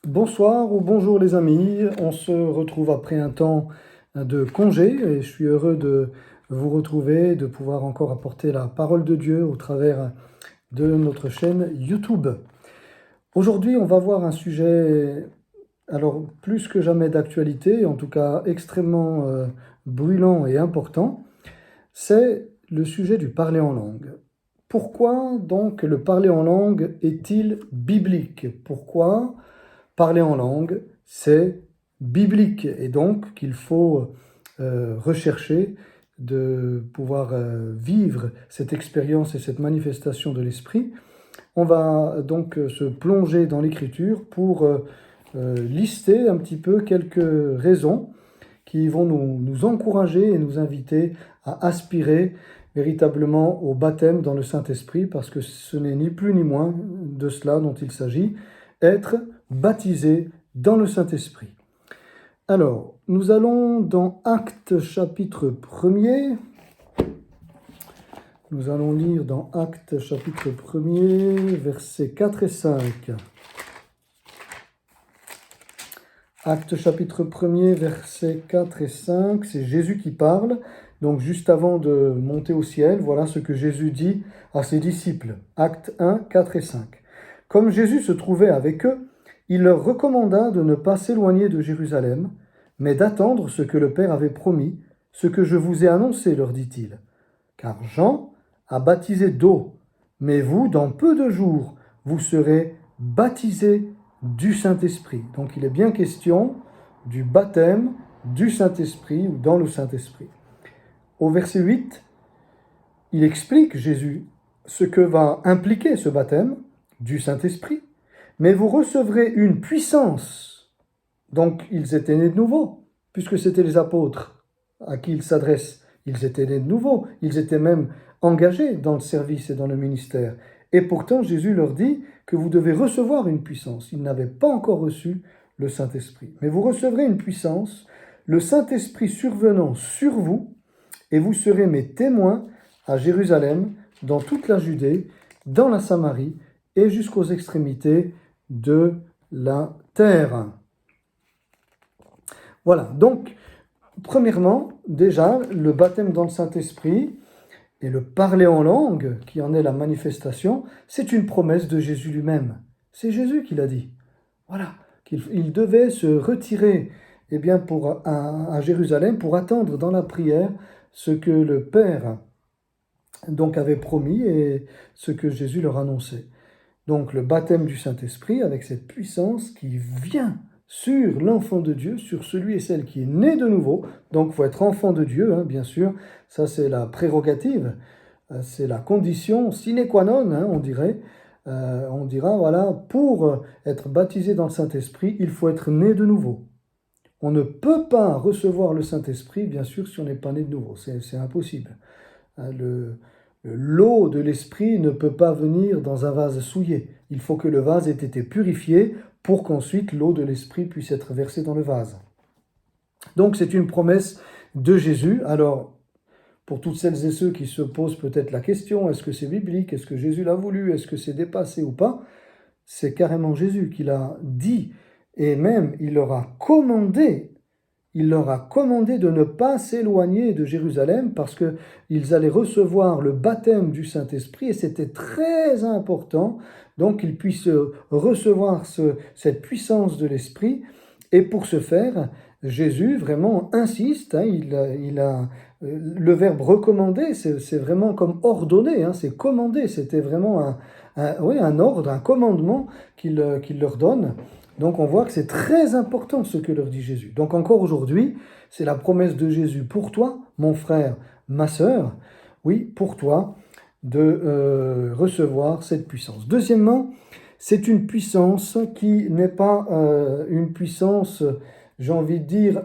Bonsoir ou bonjour les amis, on se retrouve après un temps de congé et je suis heureux de vous retrouver, de pouvoir encore apporter la parole de Dieu au travers de notre chaîne YouTube. Aujourd'hui, on va voir un sujet, alors plus que jamais d'actualité, en tout cas extrêmement brûlant et important, c'est le sujet du parler en langue. Pourquoi donc le parler en langue est-il biblique? Pourquoi parler en langue, c'est biblique et donc qu'il faut rechercher de pouvoir vivre cette expérience et cette manifestation de l'esprit. On va donc se plonger dans l'écriture pour lister un petit peu quelques raisons qui vont nous encourager et nous inviter à aspirer véritablement au baptême dans le Saint-Esprit, parce que ce n'est ni plus ni moins de cela dont il s'agit, être baptisé dans le Saint-Esprit. Alors, nous allons dans Actes chapitre 1er. Nous allons lire dans Actes chapitre 1er, versets 4 et 5. Actes chapitre 1er, versets 4 et 5, c'est Jésus qui parle. Donc juste avant de monter au ciel, voilà ce que Jésus dit à ses disciples. Actes 1, 4 et 5. Comme Jésus se trouvait avec eux, il leur recommanda de ne pas s'éloigner de Jérusalem, mais d'attendre ce que le Père avait promis, ce que je vous ai annoncé, leur dit-il. Car Jean a baptisé d'eau, mais vous, dans peu de jours, vous serez baptisés du Saint-Esprit. Donc il est bien question du baptême du Saint-Esprit ou dans le Saint-Esprit. Au verset 8, il explique, Jésus, ce que va impliquer ce baptême du Saint-Esprit. Mais vous recevrez une puissance. Donc ils étaient nés de nouveau, puisque c'était les apôtres à qui il s'adresse. Ils étaient nés de nouveau, ils étaient même engagés dans le service et dans le ministère. Et pourtant, Jésus leur dit que vous devez recevoir une puissance. Ils n'avaient pas encore reçu le Saint-Esprit. Mais vous recevrez une puissance, le Saint-Esprit survenant sur vous, et vous serez mes témoins à Jérusalem, dans toute la Judée, dans la Samarie et jusqu'aux extrémités de la terre. Voilà, donc, premièrement, déjà, le baptême dans le Saint-Esprit et le parler en langue, qui en est la manifestation, c'est une promesse de Jésus lui-même. C'est Jésus qui l'a dit. Voilà, qu'il devait se retirer à Jérusalem pour attendre dans la prière ce que le Père donc avait promis et ce que Jésus leur annonçait. Donc le baptême du Saint-Esprit avec cette puissance qui vient sur l'enfant de Dieu, sur celui et celle qui est né de nouveau. Donc il faut être enfant de Dieu, hein, bien sûr, ça c'est la prérogative, c'est la condition sine qua non, hein, on dirait. On dira, voilà, pour être baptisé dans le Saint-Esprit, il faut être né de nouveau. On ne peut pas recevoir le Saint-Esprit, bien sûr, si on n'est pas né de nouveau. C'est impossible. L'eau de l'Esprit ne peut pas venir dans un vase souillé. Il faut que le vase ait été purifié pour qu'ensuite l'eau de l'Esprit puisse être versée dans le vase. Donc c'est une promesse de Jésus. Alors, pour toutes celles et ceux qui se posent peut-être la question, est-ce que c'est biblique? Est-ce que Jésus l'a voulu? Est-ce que c'est dépassé ou pas? C'est carrément Jésus qui l'a dit. Et même, il leur a commandé de ne pas s'éloigner de Jérusalem parce qu'ils allaient recevoir le baptême du Saint-Esprit et c'était très important, donc qu'ils puissent recevoir cette puissance de l'Esprit. Et pour ce faire, Jésus vraiment insiste, hein, le verbe recommander, c'est vraiment comme ordonner, hein, c'est commander, c'était vraiment un ordre, un commandement qu'il leur donne. Donc on voit que c'est très important ce que leur dit Jésus. Donc encore aujourd'hui, c'est la promesse de Jésus pour toi, mon frère, ma sœur, oui, pour toi, de recevoir cette puissance. Deuxièmement, c'est une puissance qui n'est pas une puissance, j'ai envie de dire,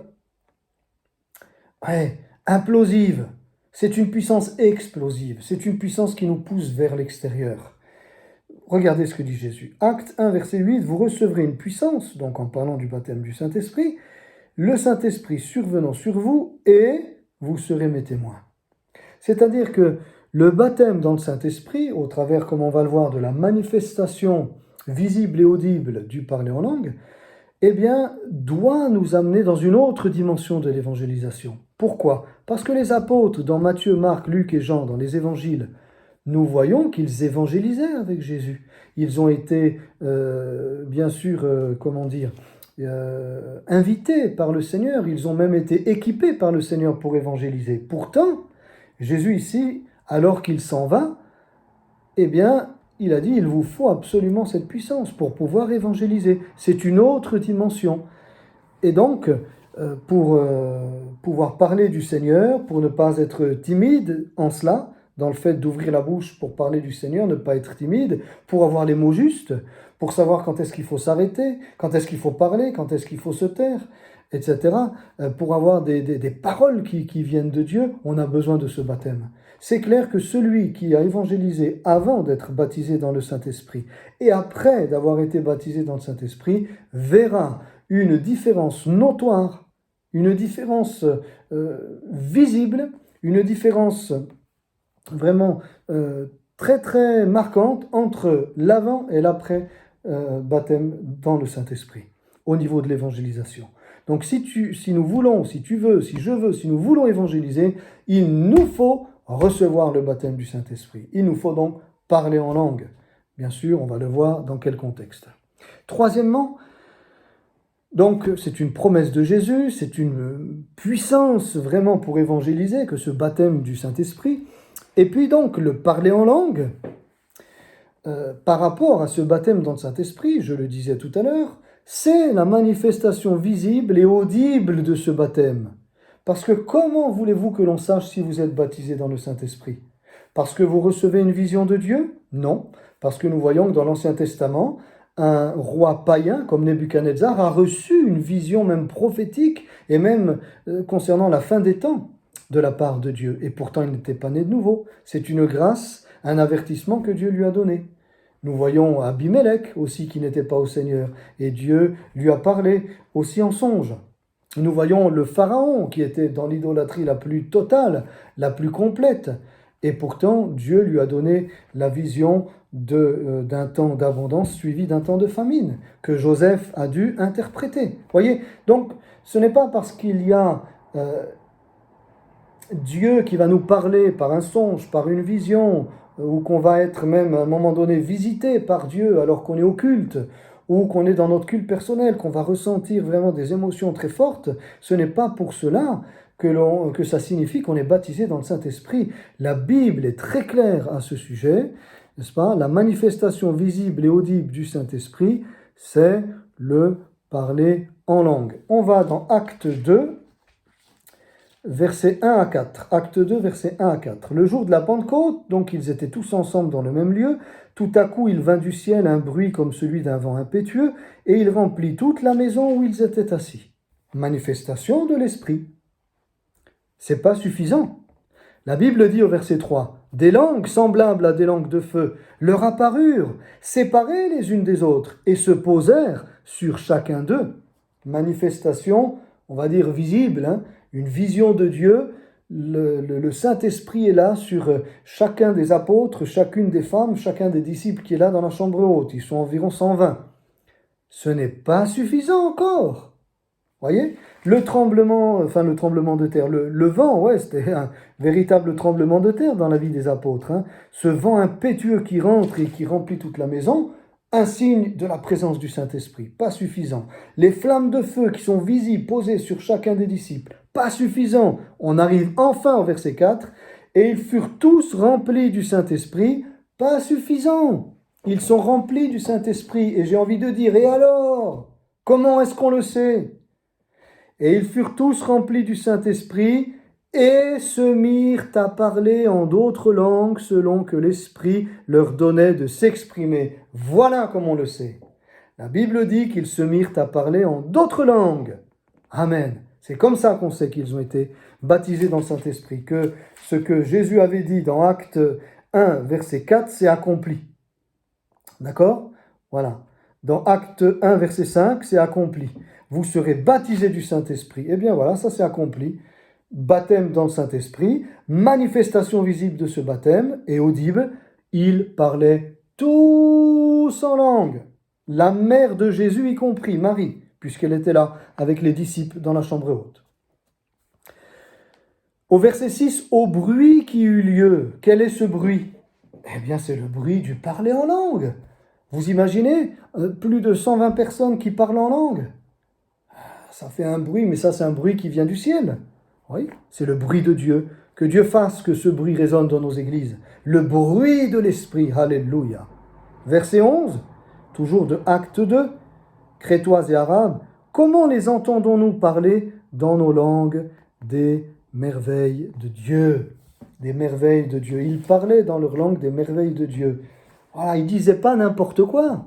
implosive. C'est une puissance explosive. C'est une puissance qui nous pousse vers l'extérieur. Regardez ce que dit Jésus. Acte 1, verset 8, vous recevrez une puissance, donc en parlant du baptême du Saint-Esprit, le Saint-Esprit survenant sur vous et vous serez mes témoins. C'est-à-dire que le baptême dans le Saint-Esprit, au travers, comme on va le voir, de la manifestation visible et audible du parler en langue, eh bien, doit nous amener dans une autre dimension de l'évangélisation. Pourquoi? Parce que les apôtres, dans Matthieu, Marc, Luc et Jean, dans les évangiles, nous voyons qu'ils évangélisaient avec Jésus. Ils ont été, bien sûr, invités par le Seigneur. Ils ont même été équipés par le Seigneur pour évangéliser. Pourtant, Jésus ici, alors qu'il s'en va, eh bien, il a dit, il vous faut absolument cette puissance pour pouvoir évangéliser. C'est une autre dimension. Et donc, pour pouvoir parler du Seigneur, pour ne pas être timide en cela, dans le fait d'ouvrir la bouche pour parler du Seigneur, ne pas être timide, pour avoir les mots justes, pour savoir quand est-ce qu'il faut s'arrêter, quand est-ce qu'il faut parler, quand est-ce qu'il faut se taire, etc. Pour avoir des paroles qui viennent de Dieu, on a besoin de ce baptême. C'est clair que celui qui a évangélisé avant d'être baptisé dans le Saint-Esprit et après d'avoir été baptisé dans le Saint-Esprit verra une différence notoire, une différence visible, une différence vraiment très très marquante entre l'avant et l'après baptême dans le Saint-Esprit au niveau de l'évangélisation. Donc si nous voulons, si tu veux, si je veux, si nous voulons évangéliser, il nous faut recevoir le baptême du Saint-Esprit. Il nous faut donc parler en langue. Bien sûr, on va le voir dans quel contexte. Troisièmement, donc c'est une promesse de Jésus, c'est une puissance vraiment pour évangéliser que ce baptême du Saint-Esprit. Et puis donc le parler en langue, par rapport à ce baptême dans le Saint-Esprit, je le disais tout à l'heure, c'est la manifestation visible et audible de ce baptême. Parce que comment voulez-vous que l'on sache si vous êtes baptisé dans le Saint-Esprit? Parce que vous recevez une vision de Dieu? Non. Parce que nous voyons que dans l'Ancien Testament, un roi païen comme Nebuchadnezzar a reçu une vision même prophétique et même concernant la fin des temps de la part de Dieu. Et pourtant, il n'était pas né de nouveau. C'est une grâce, un avertissement que Dieu lui a donné. Nous voyons Abimelech aussi qui n'était pas au Seigneur. Et Dieu lui a parlé aussi en songe. Nous voyons le Pharaon qui était dans l'idolâtrie la plus totale, la plus complète. Et pourtant, Dieu lui a donné la vision d'un temps d'abondance suivi d'un temps de famine, que Joseph a dû interpréter. Voyez, donc ce n'est pas parce qu'il y a Dieu qui va nous parler par un songe, par une vision, ou qu'on va être même à un moment donné visité par Dieu alors qu'on est au culte, ou qu'on est dans notre culte personnel, qu'on va ressentir vraiment des émotions très fortes, ce n'est pas pour cela que ça signifie qu'on est baptisé dans le Saint-Esprit. La Bible est très claire à ce sujet, n'est-ce pas? La manifestation visible et audible du Saint-Esprit, c'est le parler en langue. On va dans Acte 2, versets 1 à 4. Acte 2, versets 1 à 4. Le jour de la Pentecôte, donc ils étaient tous ensemble dans le même lieu, tout à coup il vint du ciel un bruit comme celui d'un vent impétueux, et il remplit toute la maison où ils étaient assis. Manifestation de l'Esprit. C'est pas suffisant. La Bible dit au verset 3, « Des langues semblables à des langues de feu leur apparurent, séparées les unes des autres, et se posèrent sur chacun d'eux. » Manifestation, on va dire visible, une vision de Dieu. Le Saint-Esprit est là sur chacun des apôtres, chacune des femmes, chacun des disciples qui est là dans la chambre haute. Ils sont environ 120. Ce n'est pas suffisant encore. Voyez, le tremblement de terre, le vent, ouais, c'était un véritable tremblement de terre dans la vie des apôtres. Ce vent impétueux qui rentre et qui remplit toute la maison, un signe de la présence du Saint-Esprit, pas suffisant. Les flammes de feu qui sont visibles, posées sur chacun des disciples, pas suffisant. On arrive enfin au verset 4, et ils furent tous remplis du Saint-Esprit, pas suffisant. Ils sont remplis du Saint-Esprit, et j'ai envie de dire, et alors? Comment est-ce qu'on le sait? Et ils furent tous remplis du Saint-Esprit et se mirent à parler en d'autres langues selon que l'Esprit leur donnait de s'exprimer. Voilà comme on le sait. La Bible dit qu'ils se mirent à parler en d'autres langues. Amen. C'est comme ça qu'on sait qu'ils ont été baptisés dans le Saint-Esprit, que ce que Jésus avait dit dans Acte 1, verset 4, s'est accompli. D'accord? Voilà. Dans Acte 1, verset 5, c'est accompli. Vous serez baptisés du Saint-Esprit. Eh bien voilà, ça c'est accompli. Baptême dans le Saint-Esprit, manifestation visible de ce baptême et audible, ils parlaient tous en langue. La mère de Jésus y compris, Marie, puisqu'elle était là avec les disciples dans la chambre haute. Au verset 6, au bruit qui eut lieu, quel est ce bruit? Eh bien, c'est le bruit du parler en langue. Vous imaginez plus de 120 personnes qui parlent en langue? Ça fait un bruit, mais ça, c'est un bruit qui vient du ciel. Oui, c'est le bruit de Dieu. Que Dieu fasse que ce bruit résonne dans nos églises. Le bruit de l'Esprit. Alléluia. Verset 11, toujours de Acte 2, Crétois et Arabes. Comment les entendons-nous parler dans nos langues des merveilles de Dieu? Des merveilles de Dieu. Ils parlaient dans leur langue des merveilles de Dieu. Voilà, ils ne disaient pas n'importe quoi.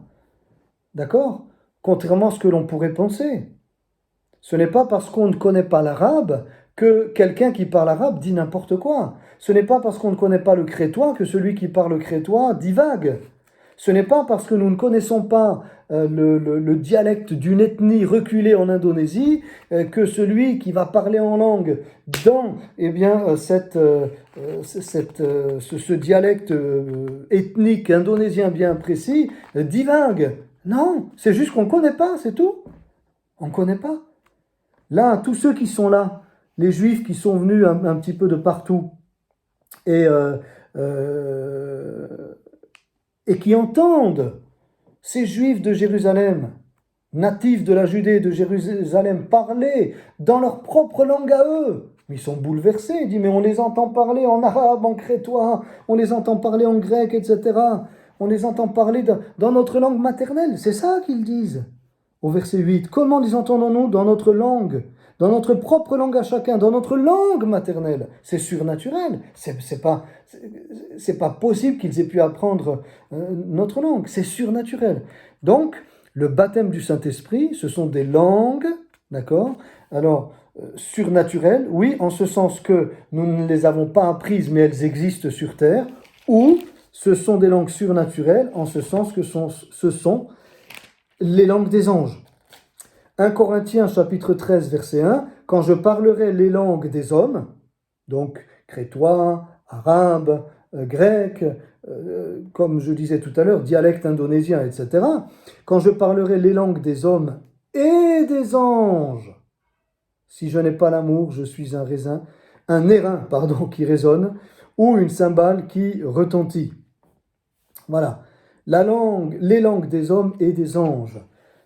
D'accord? Contrairement à ce que l'on pourrait penser. Ce n'est pas parce qu'on ne connaît pas l'arabe que quelqu'un qui parle arabe dit n'importe quoi. Ce n'est pas parce qu'on ne connaît pas le crétois que celui qui parle le crétois divague. Ce n'est pas parce que nous ne connaissons pas le dialecte d'une ethnie reculée en Indonésie que celui qui va parler en langue dans ce dialecte ethnique indonésien bien précis divague. Non, c'est juste qu'on ne connaît pas, c'est tout. On ne connaît pas. Là, tous ceux qui sont là, les Juifs qui sont venus un petit peu de partout et qui entendent ces Juifs de Jérusalem, natifs de la Judée et de Jérusalem, parler dans leur propre langue à eux. Ils sont bouleversés, ils disent, mais on les entend parler en arabe, en crétois, on les entend parler en grec, etc. On les entend parler dans notre langue maternelle, c'est ça qu'ils disent. Au verset 8, comment les entendons-nous dans notre langue, dans notre propre langue à chacun, dans notre langue maternelle? C'est surnaturel, c'est pas possible qu'ils aient pu apprendre notre langue, c'est surnaturel. Donc, le baptême du Saint-Esprit, ce sont des langues, d'accord? Alors, surnaturelles, oui, en ce sens que nous ne les avons pas apprises, mais elles existent sur terre, ou ce sont des langues surnaturelles, en ce sens que ce sont les langues des anges. 1 Corinthiens chapitre 13 verset 1, quand je parlerai les langues des hommes, donc crétois, arabe, grec, comme je disais tout à l'heure, dialecte indonésien, etc. Quand je parlerai les langues des hommes et des anges, si je n'ai pas l'amour, je suis un airain qui résonne, ou une cymbale qui retentit. Voilà. Les langues des hommes et des anges.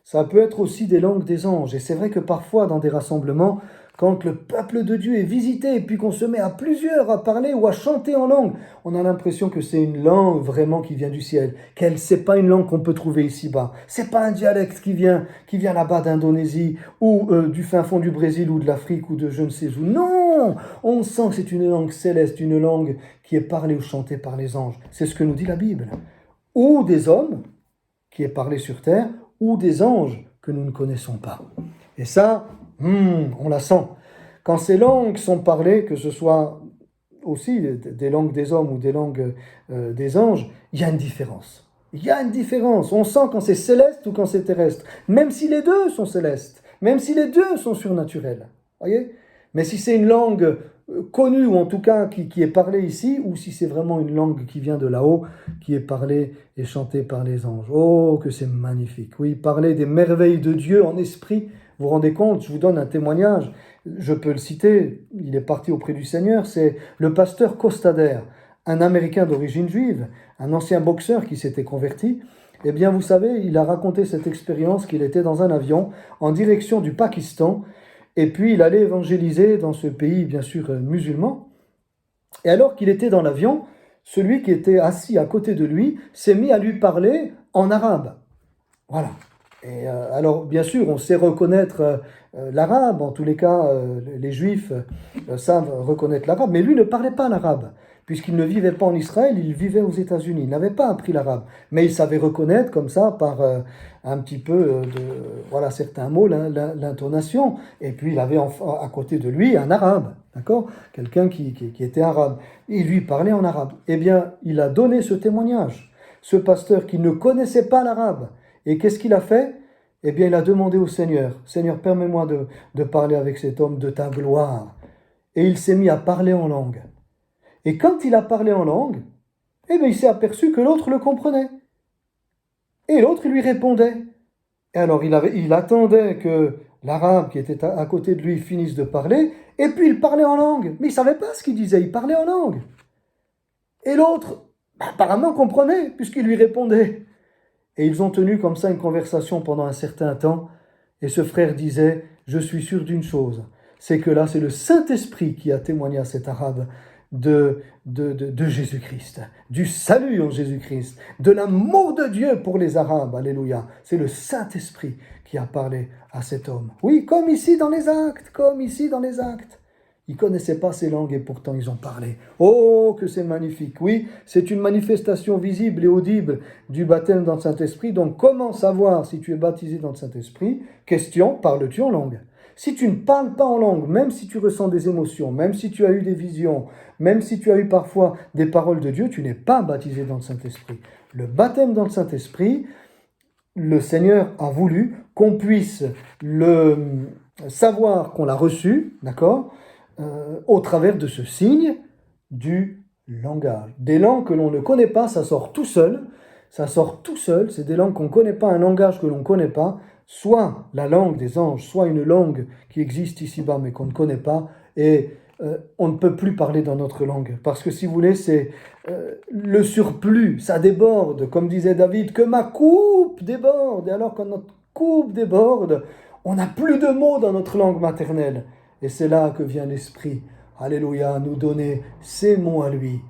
Ça peut être aussi des langues des anges. Et c'est vrai que parfois, dans des rassemblements, quand le peuple de Dieu est visité et puis qu'on se met à plusieurs à parler ou à chanter en langue, on a l'impression que c'est une langue vraiment qui vient du ciel. C'est pas une langue qu'on peut trouver ici-bas. C'est pas un dialecte qui vient là-bas d'Indonésie ou du fin fond du Brésil ou de l'Afrique ou de je ne sais où. Non! On sent que c'est une langue céleste, une langue qui est parlée ou chantée par les anges. C'est ce que nous dit la Bible. Ou des hommes, qui est parlé sur terre, ou des anges que nous ne connaissons pas. Et ça, on la sent. Quand ces langues sont parlées, que ce soit aussi des langues des hommes ou des langues des anges, il y a une différence. Il y a une différence. On sent quand c'est céleste ou quand c'est terrestre. Même si les deux sont célestes, même si les deux sont surnaturels. Voyez ? Mais si c'est une langue connue, ou en tout cas qui est parlée ici, ou si c'est vraiment une langue qui vient de là-haut, qui est parlée et chantée par les anges. Oh, que c'est magnifique. Oui, parler des merveilles de Dieu en esprit. Vous vous rendez compte, je vous donne un témoignage, je peux le citer, il est parti auprès du Seigneur, c'est le pasteur Costader, un Américain d'origine juive, un ancien boxeur qui s'était converti. Eh bien, vous savez, il a raconté cette expérience qu'il était dans un avion en direction du Pakistan, et puis il allait évangéliser dans ce pays, bien sûr, musulman. Et alors qu'il était dans l'avion, celui qui était assis à côté de lui s'est mis à lui parler en arabe. Voilà. Et alors, bien sûr, on sait reconnaître l'arabe, en tous les cas, les juifs savent reconnaître l'arabe, mais lui ne parlait pas l'arabe, puisqu'il ne vivait pas en Israël, il vivait aux États-Unis, il n'avait pas appris l'arabe, mais il savait reconnaître comme ça, par un petit peu certains mots, l'intonation, et puis il avait à côté de lui un arabe, d'accord, quelqu'un qui était arabe, il lui parlait en arabe. Eh bien, il a donné ce témoignage, ce pasteur qui ne connaissait pas l'arabe. Et qu'est-ce qu'il a fait? Eh bien, il a demandé au Seigneur, « Seigneur, permets-moi de parler avec cet homme de ta gloire. » Et il s'est mis à parler en langue. Et quand il a parlé en langue, eh bien, il s'est aperçu que l'autre le comprenait. Et l'autre lui répondait. Et alors il attendait que l'arabe qui était à côté de lui finisse de parler, et puis il parlait en langue. Mais il ne savait pas ce qu'il disait, il parlait en langue. Et l'autre, apparemment, comprenait, puisqu'il lui répondait. Et ils ont tenu comme ça une conversation pendant un certain temps. Et ce frère disait, je suis sûr d'une chose, c'est que là, c'est le Saint-Esprit qui a témoigné à cet arabe de Jésus-Christ, du salut en Jésus-Christ, de l'amour de Dieu pour les Arabes, alléluia. C'est le Saint-Esprit qui a parlé à cet homme. Oui, comme ici dans les actes, comme ici dans les actes. Ils ne connaissaient pas ces langues et pourtant ils ont parlé. Oh, que c'est magnifique. Oui, c'est une manifestation visible et audible du baptême dans le Saint-Esprit. Donc, comment savoir si tu es baptisé dans le Saint-Esprit? Question, parles-tu en langue? Si tu ne parles pas en langue, même si tu ressens des émotions, même si tu as eu des visions, même si tu as eu parfois des paroles de Dieu, tu n'es pas baptisé dans le Saint-Esprit. Le baptême dans le Saint-Esprit, le Seigneur a voulu qu'on puisse le savoir qu'on l'a reçu, d'accord, au travers de ce signe du langage. Des langues que l'on ne connaît pas, ça sort tout seul. Ça sort tout seul. C'est des langues qu'on ne connaît pas, un langage que l'on ne connaît pas. Soit la langue des anges, soit une langue qui existe ici-bas mais qu'on ne connaît pas. Et on ne peut plus parler dans notre langue. Parce que si vous voulez, c'est le surplus, ça déborde. Comme disait David, que ma coupe déborde. Et alors quand notre coupe déborde, on n'a plus de mots dans notre langue maternelle. Et c'est là que vient l'Esprit, alléluia, nous donner ses mots à lui,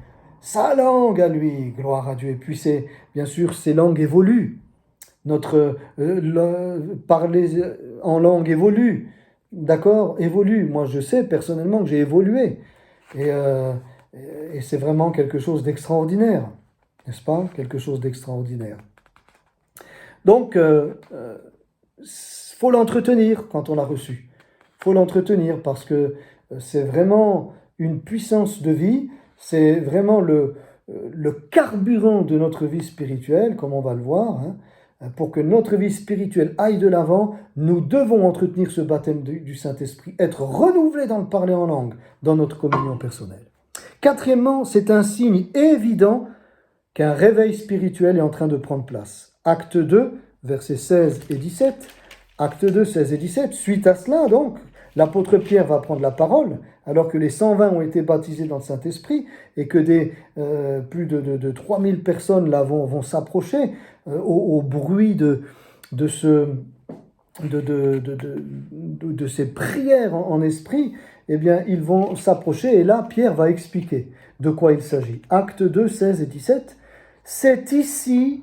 sa langue à lui, gloire à Dieu. Et puis bien sûr, ces langues évoluent. Notre parler en langue évolue, d'accord, évolue. Moi, je sais personnellement que j'ai évolué. Et c'est vraiment quelque chose d'extraordinaire, n'est-ce pas? Quelque chose d'extraordinaire. Donc, faut l'entretenir quand on l'a reçu. Faut l'entretenir parce que c'est vraiment une puissance de vie, c'est vraiment le carburant de notre vie spirituelle, comme on va le voir. Hein. Pour que notre vie spirituelle aille de l'avant, nous devons entretenir ce baptême du Saint-Esprit, être renouvelés dans le parler en langue, dans notre communion personnelle. Quatrièmement, c'est un signe évident qu'un réveil spirituel est en train de prendre place. Acte 2, versets 16 et 17. Acte 2, 16 et 17. Suite à cela, donc, l'apôtre Pierre va prendre la parole, alors que les 120 ont été baptisés dans le Saint-Esprit et que plus de 3000 personnes là vont s'approcher au bruit de ces prières en esprit, eh bien, ils vont s'approcher et là, Pierre va expliquer de quoi il s'agit. Acte 2, 16 et 17. C'est ici,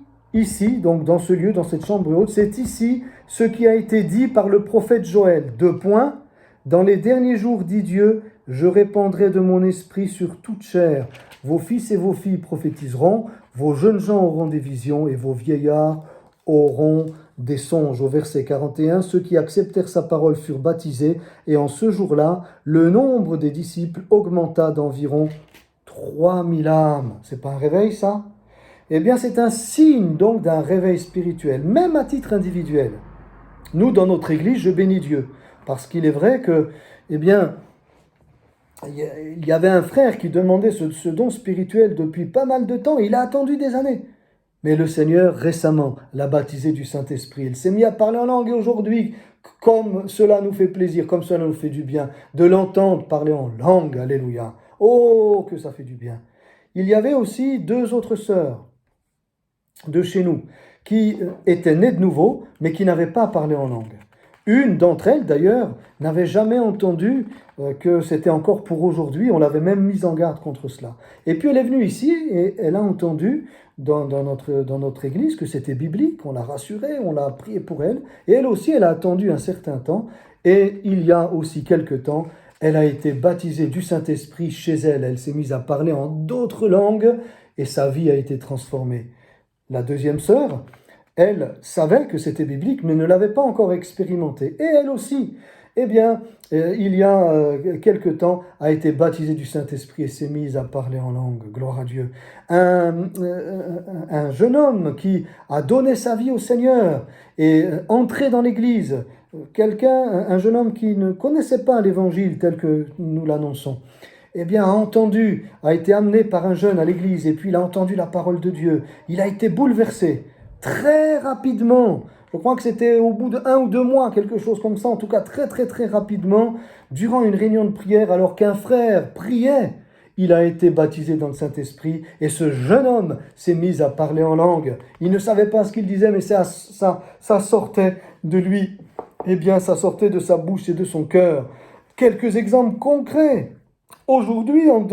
donc dans ce lieu, dans cette chambre haute, c'est ici ce qui a été dit par le prophète Joël. 2 points. Dans les derniers jours, dit Dieu, je répandrai de mon esprit sur toute chair. Vos fils et vos filles prophétiseront, vos jeunes gens auront des visions et vos vieillards auront des songes. Au verset 41, ceux qui acceptèrent sa parole furent baptisés et en ce jour-là, le nombre des disciples augmenta d'environ 3000 âmes. C'est pas un réveil, ça? Eh bien, c'est un signe donc d'un réveil spirituel, même à titre individuel. Nous, dans notre église, je bénis Dieu. Parce qu'il est vrai que, eh bien, il y avait un frère qui demandait ce don spirituel depuis pas mal de temps. Il a attendu des années. Mais le Seigneur, récemment, l'a baptisé du Saint-Esprit. Il s'est mis à parler en langue et aujourd'hui, comme cela nous fait plaisir, comme cela nous fait du bien, de l'entendre parler en langue. Alléluia. Oh, que ça fait du bien. Il y avait aussi 2 autres sœurs de chez nous qui étaient nées de nouveau, mais qui n'avaient pas parlé en langue. Une d'entre elles, d'ailleurs, n'avait jamais entendu que c'était encore pour aujourd'hui. On l'avait même mise en garde contre cela. Et puis elle est venue ici et elle a entendu dans notre église que c'était biblique. On l'a rassurée, on l'a prié pour elle. Et elle aussi, elle a attendu un certain temps. Et il y a aussi quelque temps, elle a été baptisée du Saint-Esprit chez elle. Elle s'est mise à parler en d'autres langues et sa vie a été transformée. La deuxième sœur, elle savait que c'était biblique, mais ne l'avait pas encore expérimenté. Et elle aussi, eh bien, il y a quelque temps, a été baptisée du Saint-Esprit et s'est mise à parler en langue. Gloire à Dieu. Un jeune homme qui a donné sa vie au Seigneur et entré dans l'Église. Un jeune homme qui ne connaissait pas l'Évangile tel que nous l'annonçons. Eh bien, a été amené par un jeune à l'église, et puis il a entendu la parole de Dieu. Il a été bouleversé. Très rapidement, Je crois que c'était au bout de 1 ou 2 mois, quelque chose comme ça, en tout cas très très très rapidement, durant une réunion de prière, alors qu'un frère priait, il a été baptisé dans le Saint-Esprit et ce jeune homme s'est mis à parler en langue. Il ne savait pas ce qu'il disait, mais ça sortait de lui. Eh bien, ça sortait de sa bouche et de son cœur. Quelques exemples concrets. Aujourd'hui, en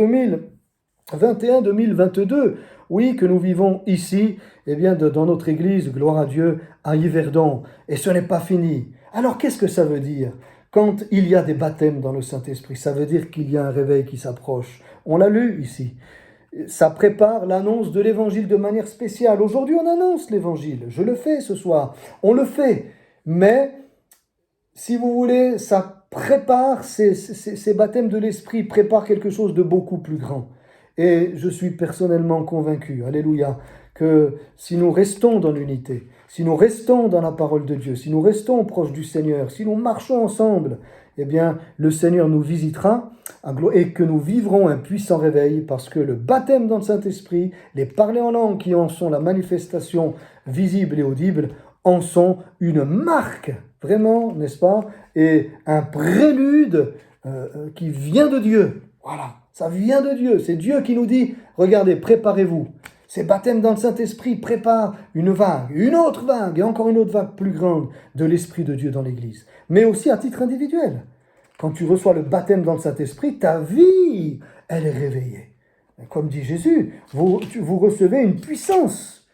2021-2022, oui, que nous vivons ici, eh bien, dans notre église, gloire à Dieu, à Yverdon. Et ce n'est pas fini. Alors, qu'est-ce que ça veut dire? Quand il y a des baptêmes dans le Saint-Esprit, ça veut dire qu'il y a un réveil qui s'approche. On l'a lu ici. Ça prépare l'annonce de l'évangile de manière spéciale. Aujourd'hui, on annonce l'évangile. Je le fais ce soir. On le fait. Mais, si vous voulez, ça prépare, ces baptêmes de l'Esprit préparent quelque chose de beaucoup plus grand. Et je suis personnellement convaincu, alléluia, que si nous restons dans l'unité, si nous restons dans la parole de Dieu, si nous restons proches du Seigneur, si nous marchons ensemble, eh bien, le Seigneur nous visitera et que nous vivrons un puissant réveil parce que le baptême dans le Saint-Esprit, les parler en langue qui en sont la manifestation visible et audible, en sont une marque, vraiment, n'est-ce pas, et un prélude qui vient de Dieu. Voilà, ça vient de Dieu. C'est Dieu qui nous dit, regardez, préparez-vous. Ces baptêmes dans le Saint-Esprit préparent une vague, une autre vague, et encore une autre vague plus grande de l'Esprit de Dieu dans l'Église. Mais aussi à titre individuel. Quand tu reçois le baptême dans le Saint-Esprit, ta vie, elle est réveillée. Comme dit Jésus, vous recevez une puissance.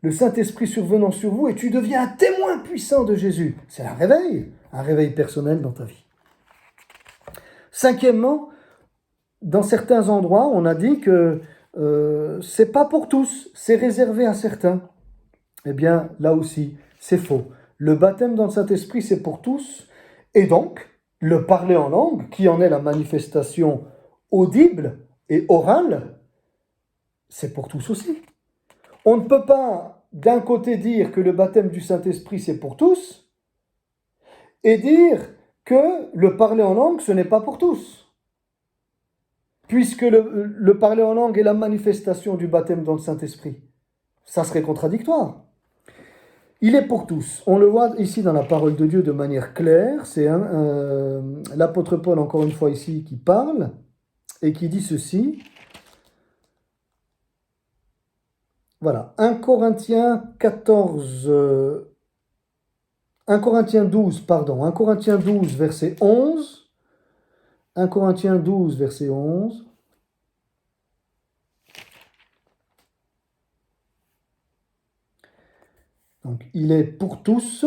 Le Saint-Esprit survenant sur vous et tu deviens un témoin puissant de Jésus. C'est un réveil personnel dans ta vie. Cinquièmement, dans certains endroits, on a dit que c'est pas pour tous, c'est réservé à certains. Eh bien, là aussi, c'est faux. Le baptême dans le Saint-Esprit, c'est pour tous. Et donc, le parler en langue, qui en est la manifestation audible et orale, c'est pour tous aussi. On ne peut pas, d'un côté, dire que le baptême du Saint-Esprit, c'est pour tous, et dire que le parler en langue, ce n'est pas pour tous. Puisque le parler en langue est la manifestation du baptême dans le Saint-Esprit. Ça serait contradictoire. Il est pour tous. On le voit ici dans la parole de Dieu de manière claire. C'est l'apôtre Paul, encore une fois ici, qui parle et qui dit ceci. Voilà, 1 Corinthiens 12, verset 11. 1 Corinthiens 12, verset 11. Donc, il est pour tous.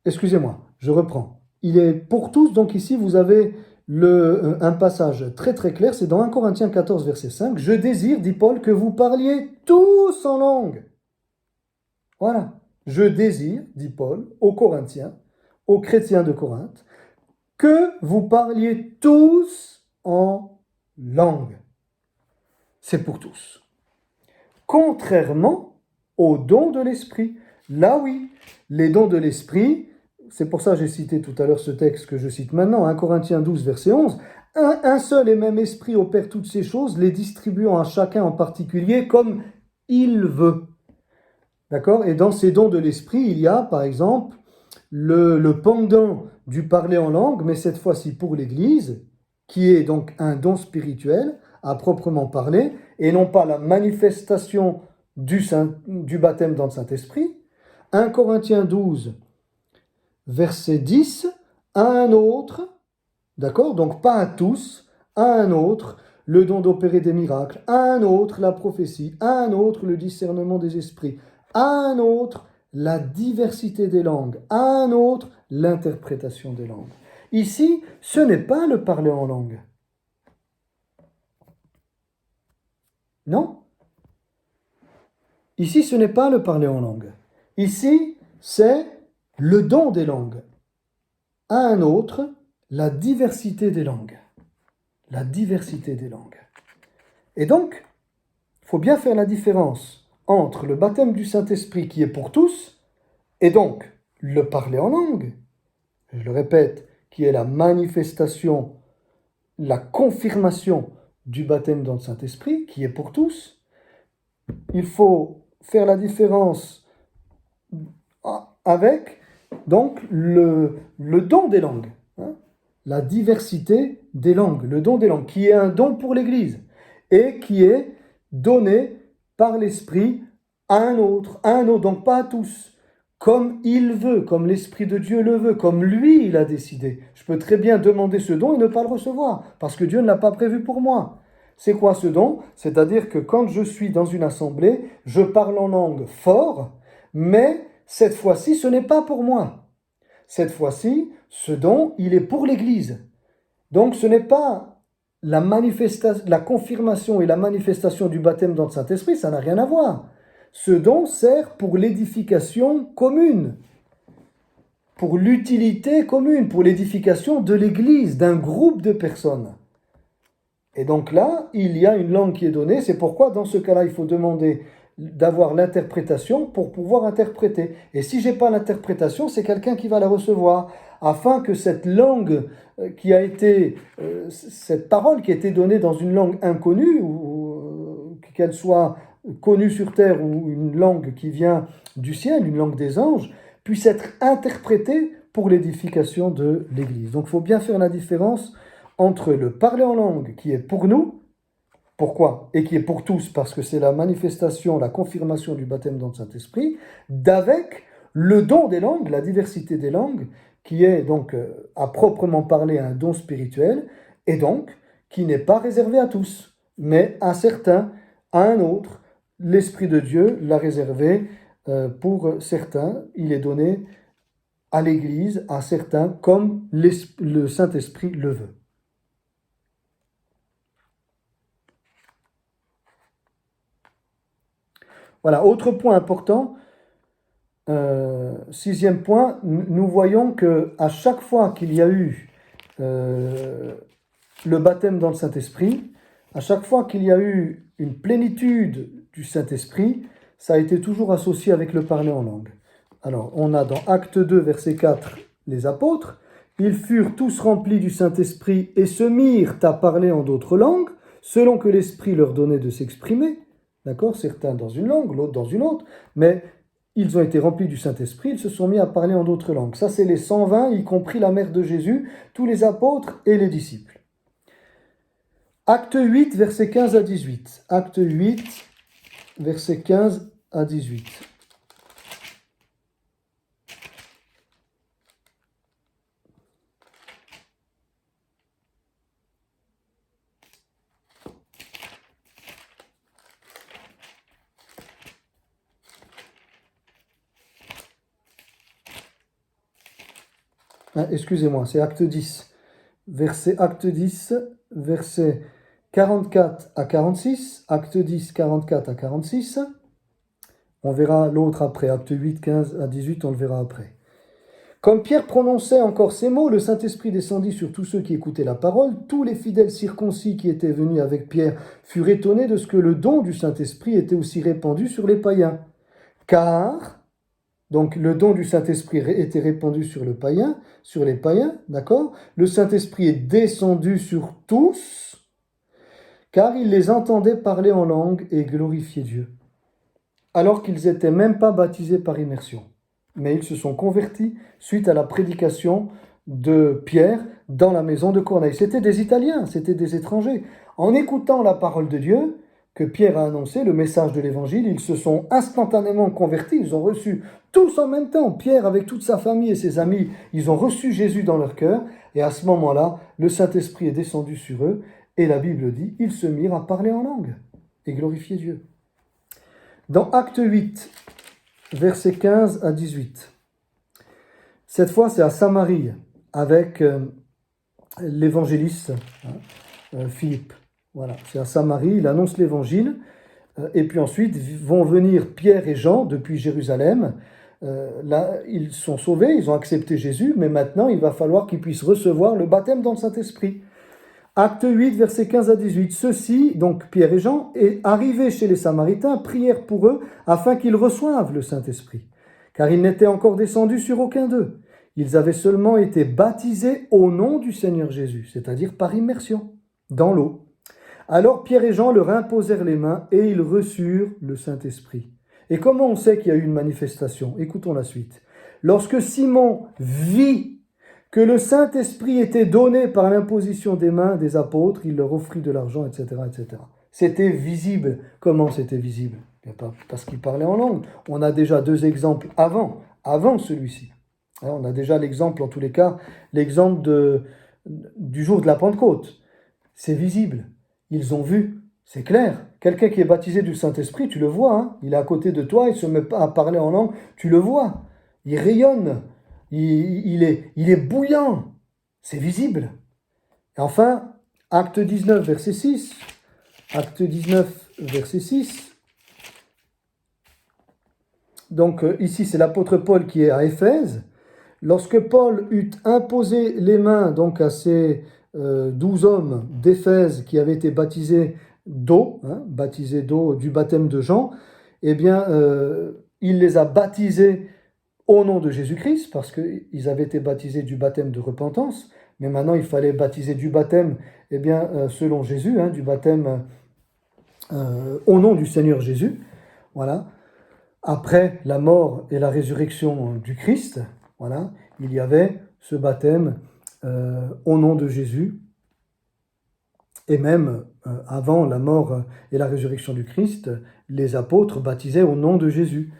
Excusez-moi, je reprends. Il est pour tous, donc ici vous avez un passage très très clair, c'est dans 1 Corinthiens 14, verset 5. « Je désire, dit Paul, que vous parliez tous en langue. » Voilà. « Je désire, dit Paul, aux Corinthiens, aux chrétiens de Corinthe, que vous parliez tous en langue. » C'est pour tous. Contrairement aux dons de l'Esprit. Là oui, les dons de l'Esprit, c'est pour ça que j'ai cité tout à l'heure ce texte que je cite maintenant, 1 Corinthiens 12, verset 11. Un seul et même Esprit opère toutes ces choses, les distribuant à chacun en particulier comme il veut. D'accord? Et dans ces dons de l'Esprit, il y a, par exemple, le pendant du parler en langue, mais cette fois-ci pour l'Église, qui est donc un don spirituel, à proprement parler, et non pas la manifestation du baptême dans le Saint-Esprit. 1 Corinthiens 12, verset 10, à un autre, d'accord, donc pas à tous, à un autre, le don d'opérer des miracles, à un autre, la prophétie, à un autre, le discernement des esprits, à un autre, la diversité des langues, à un autre, l'interprétation des langues. Ici, ce n'est pas le parler en langue. Non. Ici, ce n'est pas le parler en langue. Ici, c'est le don des langues. À un autre, la diversité des langues. La diversité des langues. Et donc, il faut bien faire la différence entre le baptême du Saint-Esprit qui est pour tous, et donc le parler en langue, je le répète, qui est la manifestation, la confirmation du baptême dans le Saint-Esprit, qui est pour tous. Il faut faire la différence avec donc le don des langues, hein, la diversité des langues, le don des langues, qui est un don pour l'Église et qui est donné par l'Esprit à un autre, donc pas à tous, comme il veut, comme l'Esprit de Dieu le veut, comme lui il a décidé. Je peux très bien demander ce don et ne pas le recevoir, parce que Dieu ne l'a pas prévu pour moi. C'est quoi ce don? C'est-à-dire que quand je suis dans une assemblée, je parle en langue fort, mais cette fois-ci, ce n'est pas pour moi. Cette fois-ci, ce don, il est pour l'Église. Donc ce n'est pas la confirmation et la manifestation du baptême dans le Saint-Esprit, ça n'a rien à voir. Ce don sert pour l'édification commune, pour l'utilité commune, pour l'édification de l'Église, d'un groupe de personnes. Et donc là, il y a une langue qui est donnée, c'est pourquoi dans ce cas-là, il faut demander d'avoir l'interprétation pour pouvoir interpréter. Et si j'ai pas l'interprétation, c'est quelqu'un qui va la recevoir, afin que cette langue qui a été, cette parole qui a été donnée dans une langue inconnue, ou qu'elle soit connue sur terre ou une langue qui vient du ciel, une langue des anges, puisse être interprétée pour l'édification de l'Église. Donc il faut bien faire la différence entre le parler en langue qui est pour nous, pourquoi? Et qui est pour tous, parce que c'est la manifestation, la confirmation du baptême dans le Saint-Esprit, d'avec le don des langues, la diversité des langues, qui est donc à proprement parler un don spirituel, et donc qui n'est pas réservé à tous, mais à certains, à un autre. L'Esprit de Dieu l'a réservé pour certains, il est donné à l'Église, à certains, comme le Saint-Esprit le veut. Voilà, autre point important, sixième point, nous voyons que à chaque fois qu'il y a eu le baptême dans le Saint-Esprit, à chaque fois qu'il y a eu une plénitude du Saint-Esprit, ça a été toujours associé avec le parler en langue. Alors, on a dans Acte 2, verset 4, les apôtres, ils furent tous remplis du Saint-Esprit et se mirent à parler en d'autres langues, selon que l'Esprit leur donnait de s'exprimer. D'accord? Certains dans une langue, l'autre dans une autre, mais ils ont été remplis du Saint-Esprit, ils se sont mis à parler en d'autres langues. Ça, c'est les 120, y compris la mère de Jésus, tous les apôtres et les disciples. Acte 8, versets 15 à 18. Acte 8, versets 15 à 18. Excusez-moi, c'est Acte 10. Acte 10, versets 44 à 46. Acte 10, 44 à 46. On verra l'autre après. Acte 8, 15 à 18, on le verra après. Comme Pierre prononçait encore ces mots, le Saint-Esprit descendit sur tous ceux qui écoutaient la parole. Tous les fidèles circoncis qui étaient venus avec Pierre furent étonnés de ce que le don du Saint-Esprit était aussi répandu sur les païens. Car, donc le don du Saint-Esprit était répandu sur les païens, d'accord? Le Saint-Esprit est descendu sur tous, car il les entendait parler en langue et glorifier Dieu, alors qu'ils n'étaient même pas baptisés par immersion. Mais ils se sont convertis suite à la prédication de Pierre dans la maison de Corneille. C'était des Italiens, c'était des étrangers. En écoutant la parole de Dieu que Pierre a annoncé, le message de l'Évangile, ils se sont instantanément convertis, ils ont reçu tous en même temps. Pierre, avec toute sa famille et ses amis, ils ont reçu Jésus dans leur cœur, et à ce moment-là, le Saint-Esprit est descendu sur eux, et la Bible dit, ils se mirent à parler en langue et glorifier Dieu. Dans Acte 8, versets 15 à 18, cette fois c'est à Samarie, avec l'évangéliste Philippe. Voilà, c'est à Samarie, il annonce l'évangile, et puis ensuite vont venir Pierre et Jean depuis Jérusalem. Là, ils sont sauvés, ils ont accepté Jésus, mais maintenant il va falloir qu'ils puissent recevoir le baptême dans le Saint-Esprit. Acte 8, versets 15 à 18. Ceux-ci, donc Pierre et Jean, arrivés chez les Samaritains, prièrent pour eux afin qu'ils reçoivent le Saint-Esprit, car il n'était encore descendu sur aucun d'eux. Ils avaient seulement été baptisés au nom du Seigneur Jésus, c'est-à-dire par immersion, dans l'eau. Alors Pierre et Jean leur imposèrent les mains et ils reçurent le Saint-Esprit. Et comment on sait qu'il y a eu une manifestation? Écoutons la suite. Lorsque Simon vit que le Saint-Esprit était donné par l'imposition des mains des apôtres, il leur offrit de l'argent, etc., etc. C'était visible. Comment c'était visible? Parce qu'ils parlaient en langue. On a déjà 2 exemples avant celui-ci. On a déjà l'exemple, en tous les cas, l'exemple du jour de la Pentecôte. C'est visible. Ils ont vu. C'est clair. Quelqu'un qui est baptisé du Saint-Esprit, tu le vois. Hein, il est à côté de toi, il se met à parler en langue. Tu le vois. Il rayonne. Il est bouillant. C'est visible. Et enfin, Acte 19, verset 6. Acte 19, verset 6. Donc ici, c'est l'apôtre Paul qui est à Éphèse. Lorsque Paul eut imposé les mains donc à ces 12 hommes d'Éphèse qui avaient été baptisés d'eau, du baptême de Jean, eh bien, il les a baptisés au nom de Jésus-Christ, parce qu'ils avaient été baptisés du baptême de repentance, mais maintenant il fallait baptiser du baptême, eh bien, selon Jésus, du baptême au nom du Seigneur Jésus, voilà. Après la mort et la résurrection du Christ, voilà, il y avait ce baptême au nom de Jésus, et même avant la mort et la résurrection du Christ, les apôtres baptisaient au nom de Jésus.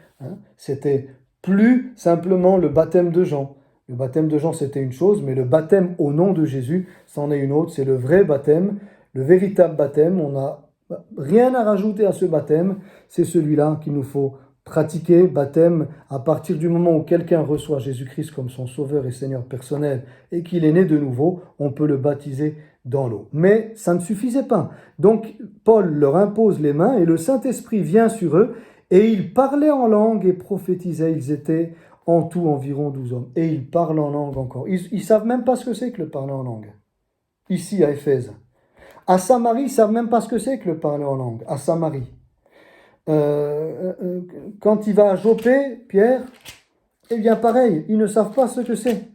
C'était plus simplement le baptême de Jean. Le baptême de Jean, c'était une chose, mais le baptême au nom de Jésus, c'en est une autre. C'est le vrai baptême, le véritable baptême. On n'a rien à rajouter à ce baptême. C'est celui-là qu'il nous faut pratiquer. Baptême, à partir du moment où quelqu'un reçoit Jésus-Christ comme son sauveur et Seigneur personnel et qu'il est né de nouveau, on peut le baptiser dans l'eau. Mais ça ne suffisait pas. Donc, Paul leur impose les mains et le Saint-Esprit vient sur eux et ils parlaient en langue et prophétisaient. Ils étaient en tout environ 12 hommes. Et ils parlent en langue encore. Ils ne savent même pas ce que c'est que le parler en langue. Ici, à Éphèse. À Samarie, ils ne savent même pas ce que c'est que le parler en langue. À Samarie. Quand il va à Joppé, Pierre, eh bien pareil, ils ne savent pas ce que c'est.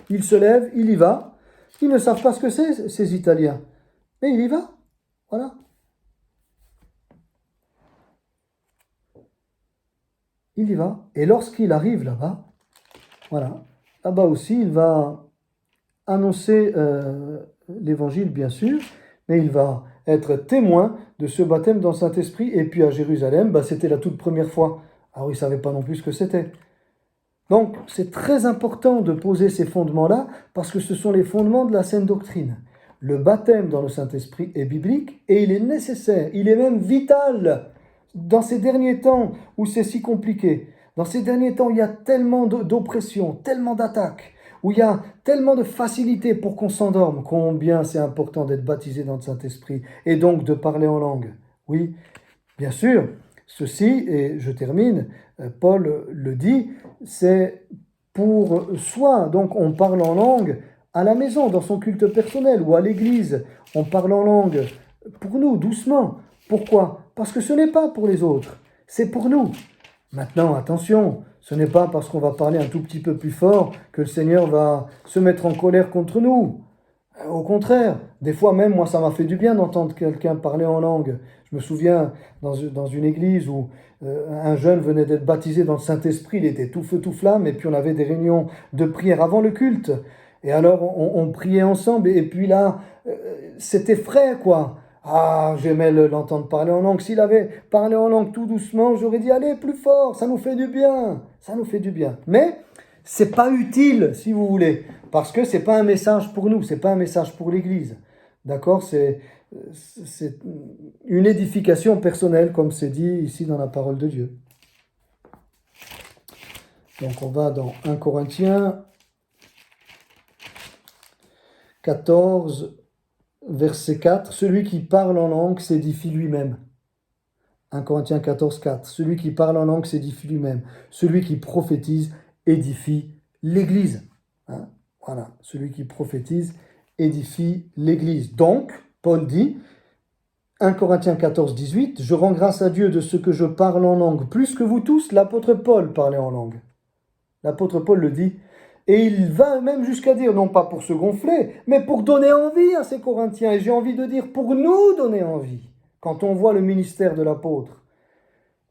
Il se lève, il y va. Ils ne savent pas ce que c'est, ces Italiens. Mais il y va. Voilà. Il y va. Et lorsqu'il arrive là-bas, voilà, là-bas aussi, il va annoncer l'évangile, bien sûr, mais il va être témoin de ce baptême dans le Saint-Esprit. Et puis à Jérusalem, c'était la toute première fois. Alors ils ne savaient pas non plus ce que c'était. Donc c'est très important de poser ces fondements-là, parce que ce sont les fondements de la saine doctrine. Le baptême dans le Saint-Esprit est biblique et il est nécessaire, il est même vital dans ces derniers temps où c'est si compliqué. Dans ces derniers temps, il y a tellement d'oppression, tellement d'attaques, où il y a tellement de facilité pour qu'on s'endorme, combien c'est important d'être baptisé dans le Saint-Esprit et donc de parler en langue. Oui, bien sûr, ceci, et je termine, Paul le dit, c'est pour soi. Donc on parle en langue à la maison, dans son culte personnel ou à l'église. On parle en langue pour nous, doucement. Pourquoi? Parce que ce n'est pas pour les autres, c'est pour nous. Maintenant, attention, ce n'est pas parce qu'on va parler un tout petit peu plus fort que le Seigneur va se mettre en colère contre nous. Au contraire, des fois même, moi, ça m'a fait du bien d'entendre quelqu'un parler en langue. Je me souviens dans une église où un jeune venait d'être baptisé dans le Saint-Esprit, il était tout feu, tout flamme, et puis on avait des réunions de prière avant le culte. Et alors, on priait ensemble, et puis là, c'était frais, quoi. Ah, j'aimais l'entendre parler en langue. S'il avait parlé en langue tout doucement, j'aurais dit, allez, plus fort, ça nous fait du bien. Ça nous fait du bien. Mais c'est pas utile, si vous voulez, parce que c'est pas un message pour nous, c'est pas un message pour l'Église. D'accord? C'est une édification personnelle, comme c'est dit ici dans la parole de Dieu. Donc on va dans 1 Corinthiens 14, verset 4. Celui qui parle en langue s'édifie lui-même. 1 Corinthiens 14, 4. Celui qui parle en langue s'édifie lui-même. Celui qui prophétise édifie l'Église. Voilà, celui qui prophétise édifie l'Église. Donc, Paul dit, 1 Corinthiens 14, 18, « Je rends grâce à Dieu de ce que je parle en langue, plus que vous tous. » L'apôtre Paul parlait en langue. L'apôtre Paul le dit, Et il va même jusqu'à dire, non pas pour se gonfler, mais pour donner envie à ces Corinthiens. Et j'ai envie de dire, pour nous donner envie. Quand on voit le ministère de l'apôtre,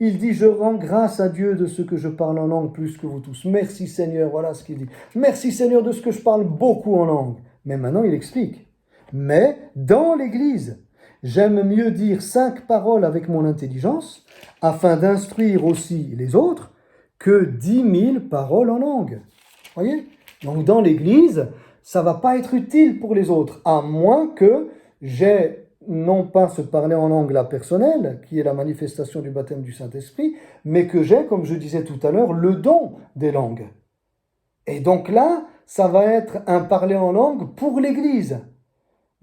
il dit, je rends grâce à Dieu de ce que je parle en langue plus que vous tous. Merci Seigneur, voilà ce qu'il dit. Merci Seigneur de ce que je parle beaucoup en langue. Mais maintenant il explique. Mais dans l'Église, j'aime mieux dire 5 paroles avec mon intelligence, afin d'instruire aussi les autres, que 10 000 paroles en langue. Voyez? Donc dans l'Église, ça ne va pas être utile pour les autres, à moins que j'ai non pas se parler en langue la personnelle, qui est la manifestation du baptême du Saint-Esprit, mais que j'ai, comme je disais tout à l'heure, le don des langues. Et donc là, ça va être un parler en langue pour l'Église.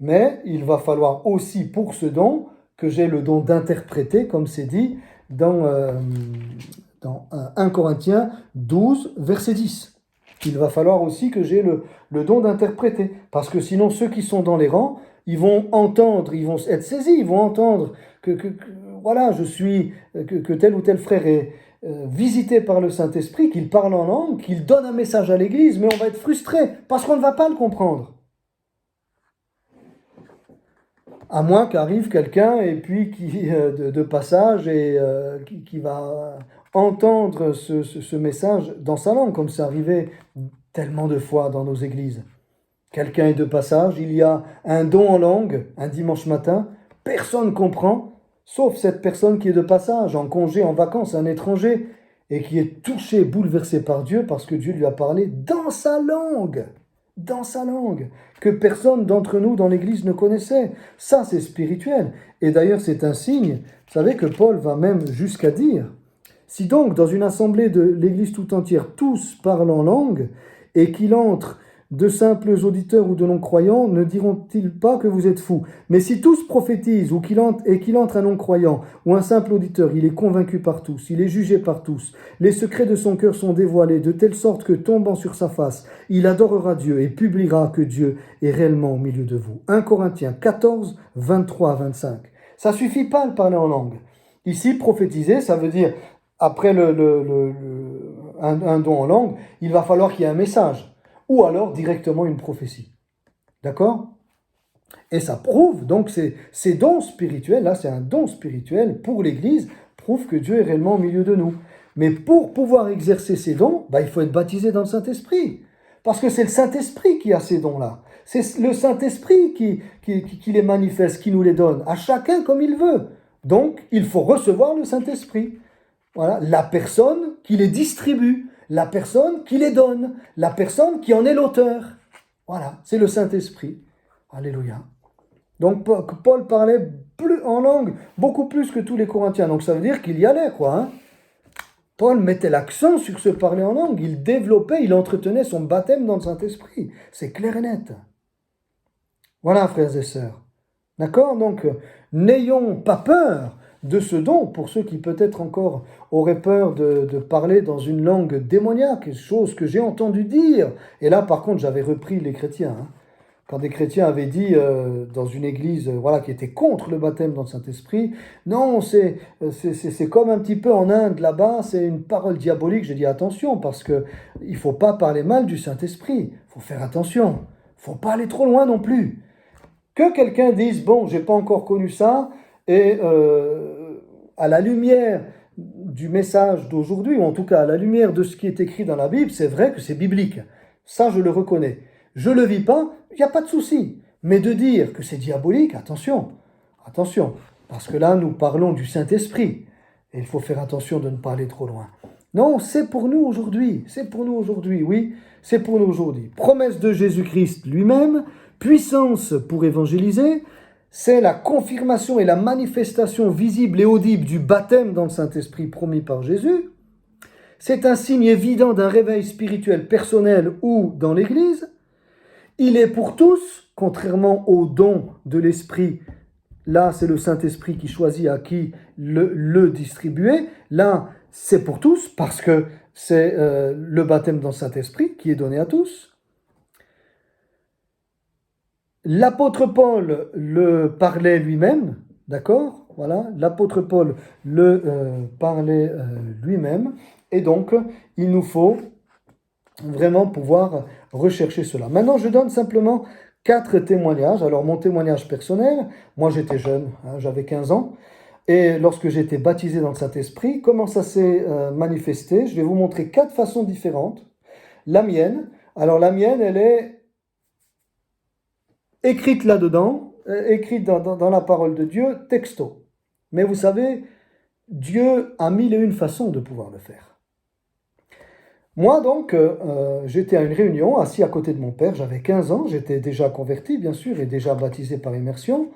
Mais il va falloir aussi pour ce don que j'ai le don d'interpréter, comme c'est dit dans 1 Corinthiens 12, verset 10. Il va falloir aussi que j'ai le don d'interpréter, parce que sinon ceux qui sont dans les rangs, ils vont entendre, ils vont être saisis, ils vont entendre que voilà, que tel ou tel frère est visité par le Saint-Esprit, qu'il parle en langue, qu'il donne un message à l'Église, mais on va être frustré, parce qu'on ne va pas le comprendre. À moins qu'arrive quelqu'un et puis qui de passage et qui va entendre ce message dans sa langue, comme c'est arrivé tellement de fois dans nos églises. Quelqu'un est de passage, il y a un don en langue, un dimanche matin, personne ne comprend, sauf cette personne qui est de passage, en congé, en vacances, un étranger, et qui est touché, bouleversé par Dieu, parce que Dieu lui a parlé dans sa langue, que personne d'entre nous dans l'Église ne connaissait. Ça, c'est spirituel. Et d'ailleurs, c'est un signe, vous savez que Paul va même jusqu'à dire, si donc, dans une assemblée de l'Église tout entière, tous parlent en langue, et qu'il entre de simples auditeurs ou de non-croyants, ne diront-ils pas que vous êtes fous? Mais si tous prophétisent ou qu'il entre un non-croyant ou un simple auditeur, il est convaincu par tous, il est jugé par tous, les secrets de son cœur sont dévoilés de telle sorte que tombant sur sa face, il adorera Dieu et publiera que Dieu est réellement au milieu de vous. 1 Corinthiens 14, 23 à 25. Ça suffit pas de parler en langue. Ici, prophétiser, ça veut dire, après un don en langue, il va falloir qu'il y ait un message. Ou alors directement une prophétie. D'accord? Et ça prouve, donc ces dons spirituels, là c'est un don spirituel pour l'Église, prouve que Dieu est réellement au milieu de nous. Mais pour pouvoir exercer ces dons, il faut être baptisé dans le Saint-Esprit. Parce que c'est le Saint-Esprit qui a ces dons-là. C'est le Saint-Esprit qui les manifeste, qui nous les donne, à chacun comme il veut. Donc, il faut recevoir le Saint-Esprit. Voilà, la personne qui les distribue, la personne qui les donne, la personne qui en est l'auteur. Voilà, c'est le Saint-Esprit. Alléluia. Donc Paul parlait en langue beaucoup plus que tous les Corinthiens. Donc ça veut dire qu'il y allait, quoi. Hein. Paul mettait l'accent sur ce parler en langue. Il développait, il entretenait son baptême dans le Saint-Esprit. C'est clair et net. Voilà, frères et sœurs. D'accord? Donc, n'ayons pas peur de ce don, pour ceux qui peut-être encore auraient peur de parler dans une langue démoniaque, chose que j'ai entendu dire. Et là, par contre, j'avais repris les chrétiens. Hein. Quand des chrétiens avaient dit dans une église qui était contre le baptême dans le Saint-Esprit, non, c'est comme un petit peu en Inde, là-bas, c'est une parole diabolique. J'ai dit attention, parce qu'il ne faut pas parler mal du Saint-Esprit. Il faut faire attention. Il ne faut pas aller trop loin non plus. Que quelqu'un dise, bon, j'ai pas encore connu ça, et à la lumière du message d'aujourd'hui, ou en tout cas à la lumière de ce qui est écrit dans la Bible, c'est vrai que c'est biblique. Ça, je le reconnais. Je le vis pas, il n'y a pas de souci. Mais de dire que c'est diabolique, attention, parce que là, nous parlons du Saint-Esprit, et il faut faire attention de ne pas aller trop loin. Non, c'est pour nous aujourd'hui, oui, c'est pour nous aujourd'hui. Promesse de Jésus-Christ lui-même, puissance pour évangéliser, c'est la confirmation et la manifestation visible et audible du baptême dans le Saint-Esprit promis par Jésus. C'est un signe évident d'un réveil spirituel personnel ou dans l'Église. Il est pour tous, contrairement au don de l'Esprit. Là, c'est le Saint-Esprit qui choisit à qui le distribuer. Là, c'est pour tous parce que c'est le baptême dans le Saint-Esprit qui est donné à tous. L'apôtre Paul le parlait lui-même, d'accord? Voilà, l'apôtre Paul le parlait lui-même, et donc il nous faut vraiment pouvoir rechercher cela. Maintenant, je donne simplement 4 témoignages. Alors, mon témoignage personnel, moi j'étais jeune, hein, j'avais 15 ans, et lorsque j'ai été baptisé dans le Saint-Esprit, comment ça s'est manifesté? Je vais vous montrer 4 façons différentes. La mienne, alors la mienne, elle est écrite là-dedans, écrite dans la parole de Dieu, texto. Mais vous savez, Dieu a mille et une façons de pouvoir le faire. Moi donc, j'étais à une réunion, assis à côté de mon père, j'avais 15 ans, j'étais déjà converti bien sûr et déjà baptisé par immersion.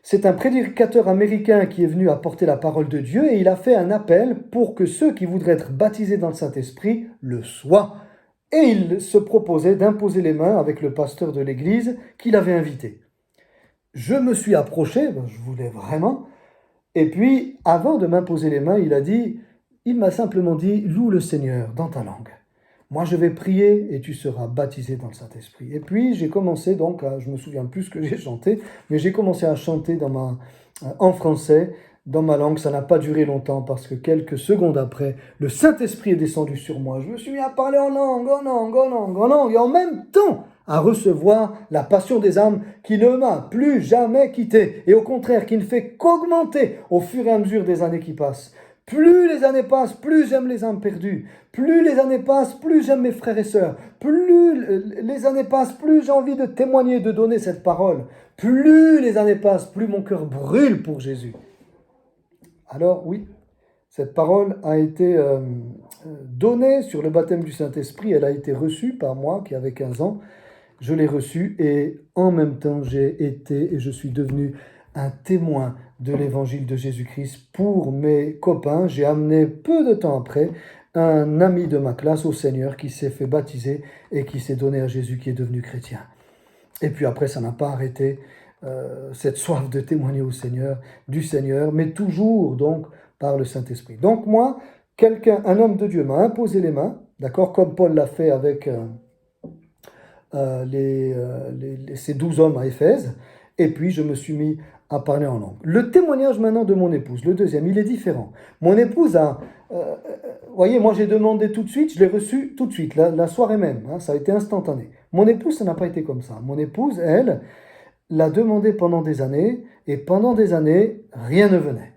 C'est un prédicateur américain qui est venu apporter la parole de Dieu et il a fait un appel pour que ceux qui voudraient être baptisés dans le Saint-Esprit le soient. Et il se proposait d'imposer les mains avec le pasteur de l'église qu'il avait invité. Je me suis approché, je voulais vraiment, et puis avant de m'imposer les mains, il m'a simplement dit, loue le Seigneur dans ta langue. Moi je vais prier et tu seras baptisé dans le Saint-Esprit. Et puis j'ai commencé donc, je me souviens plus ce que j'ai chanté, mais j'ai commencé à chanter en français, dans ma langue. Ça n'a pas duré longtemps parce que quelques secondes après, le Saint-Esprit est descendu sur moi. Je me suis mis à parler en langue, en langue, en langue, en langue, et en même temps à recevoir la passion des âmes qui ne m'a plus jamais quitté, et au contraire qui ne fait qu'augmenter au fur et à mesure des années qui passent. Plus les années passent, plus j'aime les âmes perdues. Plus les années passent, plus j'aime mes frères et sœurs. Plus les années passent, plus j'ai envie de témoigner, de donner cette parole. Plus les années passent, plus mon cœur brûle pour Jésus. Alors oui, cette parole a été donnée sur le baptême du Saint-Esprit. Elle a été reçue par moi qui avait 15 ans. Je l'ai reçue et en même temps j'ai été et je suis devenu un témoin de l'évangile de Jésus-Christ pour mes copains. J'ai amené peu de temps après un ami de ma classe au Seigneur qui s'est fait baptiser et qui s'est donné à Jésus, qui est devenu chrétien. Et puis après, ça n'a pas arrêté cette soif de témoigner au Seigneur, du Seigneur, mais toujours donc par le Saint-Esprit. Donc moi, un homme de Dieu m'a imposé les mains, d'accord, comme Paul l'a fait avec ces 12 hommes à Éphèse, et puis je me suis mis à parler en langue. Le témoignage maintenant de mon épouse, le deuxième, il est différent. Mon épouse vous voyez, moi j'ai demandé tout de suite, je l'ai reçu tout de suite, la soirée même, hein, ça a été instantané. Mon épouse, ça n'a pas été comme ça. Mon épouse, elle, l'a demandé pendant des années, et pendant des années, rien ne venait.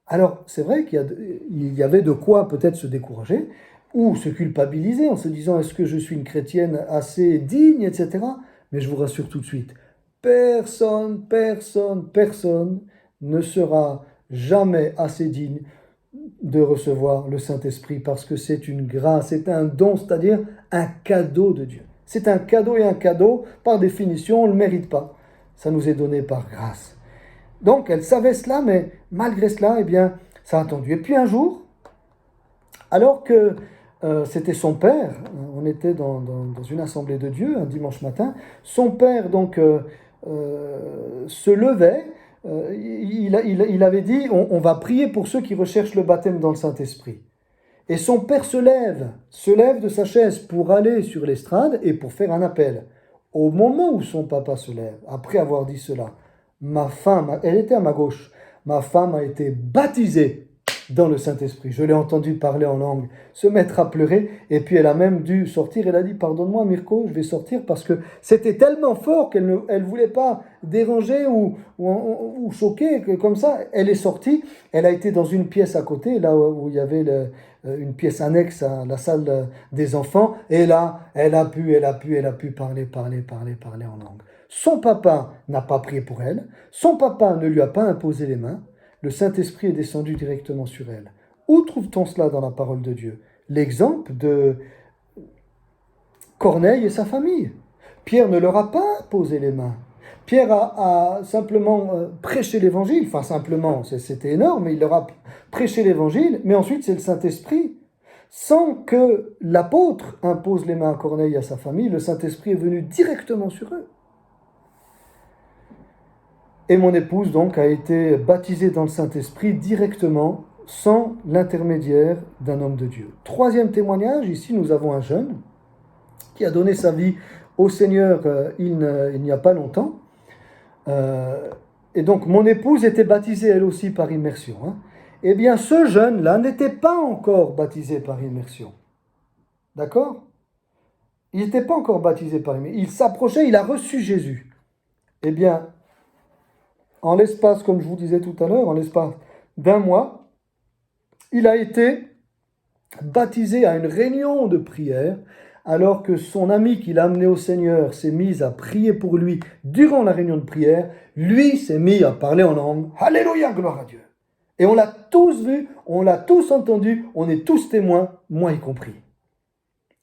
Alors, c'est vrai qu'il y avait de quoi peut-être se décourager, ou se culpabiliser en se disant, est-ce que je suis une chrétienne assez digne, etc. Mais je vous rassure tout de suite, personne ne sera jamais assez digne de recevoir le Saint-Esprit parce que c'est une grâce, c'est un don, c'est-à-dire un cadeau de Dieu. C'est un cadeau et un cadeau, par définition, on ne le mérite pas. Ça nous est donné par grâce. Donc, elle savait cela, mais malgré cela, eh bien, ça a attendu. Et puis un jour, alors que c'était son père, on était dans une assemblée de Dieu un dimanche matin, son père donc se levait, il avait dit, on va prier pour ceux qui recherchent le baptême dans le Saint-Esprit. Et son père se lève de sa chaise pour aller sur l'estrade et pour faire un appel. Au moment où son papa se lève, après avoir dit cela, ma femme, elle était à ma gauche, ma femme a été baptisée dans le Saint-Esprit. Je l'ai entendu parler en langue, se mettre à pleurer, et puis elle a même dû sortir. Elle a dit, pardonne-moi Mirko, je vais sortir parce que c'était tellement fort qu'elle ne voulait pas déranger ou choquer, comme ça. Elle est sortie, elle a été dans une pièce à côté, là où il y avait une pièce annexe à la salle des enfants, et là, elle a pu parler en langue. Son papa n'a pas prié pour elle, son papa ne lui a pas imposé les mains, le Saint-Esprit est descendu directement sur elle. Où trouve-t-on cela dans la parole de Dieu? L'exemple de Corneille et sa famille. Pierre ne leur a pas posé les mains. Pierre a simplement prêché l'évangile, enfin simplement, c'était énorme, mais il leur a prêché l'évangile, mais ensuite c'est le Saint-Esprit. Sans que l'apôtre impose les mains à Corneille et à sa famille, le Saint-Esprit est venu directement sur eux. Et mon épouse donc a été baptisée dans le Saint-Esprit directement, sans l'intermédiaire d'un homme de Dieu. Troisième témoignage, ici nous avons un jeune qui a donné sa vie au Seigneur il n'y a pas longtemps. Et donc mon épouse était baptisée elle aussi par immersion. Eh bien ce jeune-là n'était pas encore baptisé par immersion. D'accord ? il n'était pas encore baptisé par lui, mais il s'approchait, il a reçu Jésus. Eh bien, en l'espace, comme je vous disais tout à l'heure, en l'espace d'un mois, il a été baptisé à une réunion de prière, alors que son ami qui l'a amené au Seigneur s'est mis à prier pour lui durant la réunion de prière, lui s'est mis à parler en langue. Alléluia, gloire à Dieu. Et on l'a tous vu, on l'a tous entendu, on est tous témoins, moi y compris.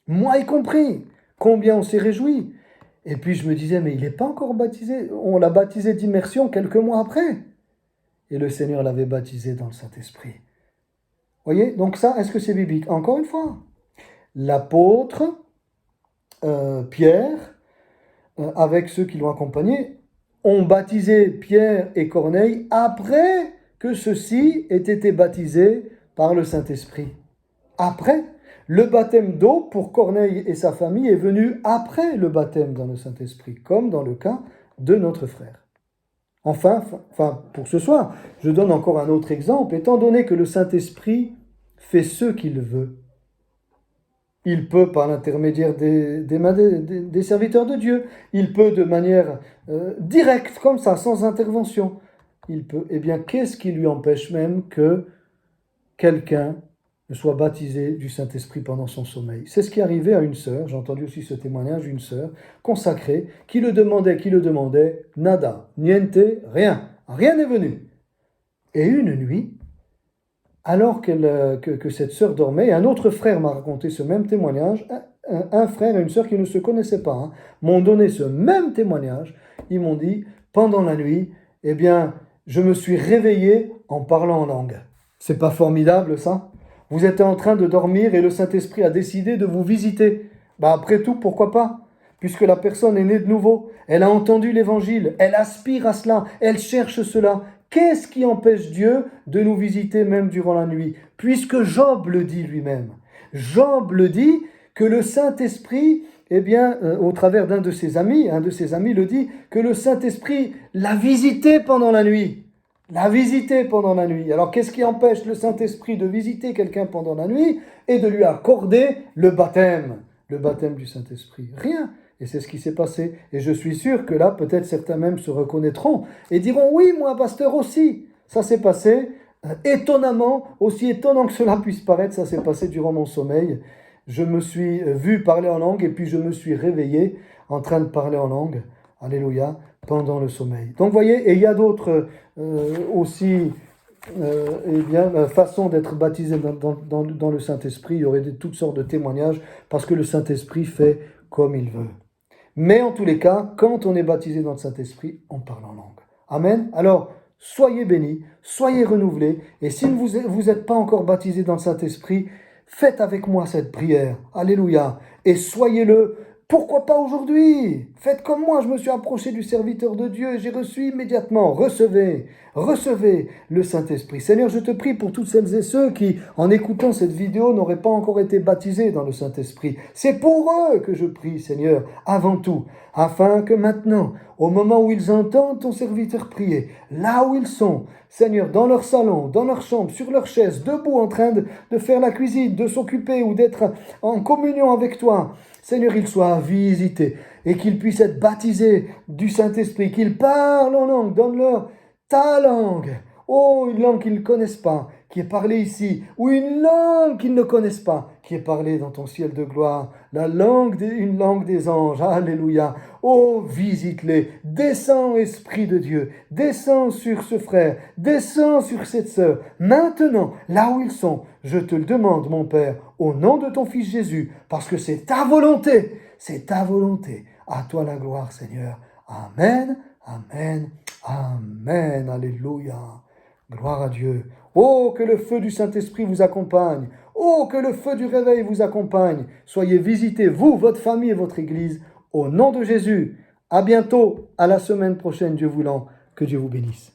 Moi y compris. Combien on s'est réjoui. Et puis je me disais, mais il n'est pas encore baptisé. On l'a baptisé d'immersion quelques mois après. Et le Seigneur l'avait baptisé dans le Saint-Esprit. Voyez, donc ça, est-ce que c'est biblique? Encore une fois, l'apôtre Pierre, avec ceux qui l'ont accompagné, ont baptisé Pierre et Corneille après que ceux-ci aient été baptisés par le Saint-Esprit. Après, le baptême d'eau pour Corneille et sa famille est venu après le baptême dans le Saint-Esprit, comme dans le cas de notre frère. Enfin, pour ce soir, je donne encore un autre exemple. Étant donné que le Saint-Esprit fait ce qu'il veut, il peut par l'intermédiaire des serviteurs de Dieu, il peut de manière directe, comme ça, sans intervention. Il peut. Eh bien, qu'est-ce qui lui empêche même que quelqu'un ne soit baptisé du Saint-Esprit pendant son sommeil? C'est ce qui est arrivé à une sœur, j'ai entendu aussi ce témoignage d'une sœur consacrée, qui le demandait, nada, niente, rien n'est venu. Et une nuit, alors que cette sœur dormait, un autre frère m'a raconté ce même témoignage, un frère et une sœur qui ne se connaissaient pas, m'ont donné ce même témoignage, ils m'ont dit, pendant la nuit, eh bien, je me suis réveillé en parlant en langue. C'est pas formidable ça? Vous êtes en train de dormir et le Saint-Esprit a décidé de vous visiter. Après tout, pourquoi pas? Puisque la personne est née de nouveau, elle a entendu l'évangile, elle aspire à cela, elle cherche cela. Qu'est-ce qui empêche Dieu de nous visiter même durant la nuit? Puisque Job le dit lui-même. Job le dit que le Saint-Esprit, au travers d'un de ses amis le dit, que le Saint-Esprit l'a visité pendant la nuit. L'a visité pendant la nuit. Alors qu'est-ce qui empêche le Saint-Esprit de visiter quelqu'un pendant la nuit et de lui accorder le baptême du Saint-Esprit? Rien. Et c'est ce qui s'est passé. Et je suis sûr que là, peut-être certains même se reconnaîtront et diront, oui, moi, pasteur aussi. Ça s'est passé étonnamment, aussi étonnant que cela puisse paraître, ça s'est passé durant mon sommeil. Je me suis vu parler en langue et puis je me suis réveillé en train de parler en langue. Alléluia, pendant le sommeil. Donc, vous voyez, et il y a d'autres aussi façons d'être baptisé dans le Saint-Esprit. Il y aurait toutes sortes de témoignages parce que le Saint-Esprit fait comme il veut. Mais en tous les cas, quand on est baptisé dans le Saint-Esprit, on parle en langue. Amen. Alors, soyez bénis, soyez renouvelés. Et si vous n'êtes pas encore baptisé dans le Saint-Esprit, faites avec moi cette prière. Alléluia. Et soyez-le. Pourquoi pas aujourd'hui? Faites comme moi, je me suis approché du serviteur de Dieu et j'ai reçu immédiatement. Recevez le Saint-Esprit. Seigneur, je te prie pour toutes celles et ceux qui, en écoutant cette vidéo, n'auraient pas encore été baptisés dans le Saint-Esprit. C'est pour eux que je prie, Seigneur, avant tout, afin que maintenant, au moment où ils entendent ton serviteur prier, là où ils sont, Seigneur, dans leur salon, dans leur chambre, sur leur chaise, debout en train de faire la cuisine, de s'occuper ou d'être en communion avec toi, Seigneur, ils soient visités et qu'ils puissent être baptisés du Saint-Esprit, qu'ils parlent en langue, donne-leur ta langue. Oh, une langue qu'ils ne connaissent pas, qui est parlée ici, ou une langue qu'ils ne connaissent pas, qui est parlée dans ton ciel de gloire, une langue des anges. Alléluia. Oh, visite-les. Descends, Esprit de Dieu. Descends sur ce frère. Descends sur cette sœur. Maintenant, là où ils sont, je te le demande, mon Père, au nom de ton Fils Jésus, parce que c'est ta volonté. C'est ta volonté. À toi la gloire, Seigneur. Amen, amen, amen. Alléluia. Gloire à Dieu. Oh, que le feu du Saint-Esprit vous accompagne. Oh, que le feu du réveil vous accompagne. Soyez visités, vous, votre famille et votre Église, au nom de Jésus. À bientôt, à la semaine prochaine, Dieu voulant. Que Dieu vous bénisse.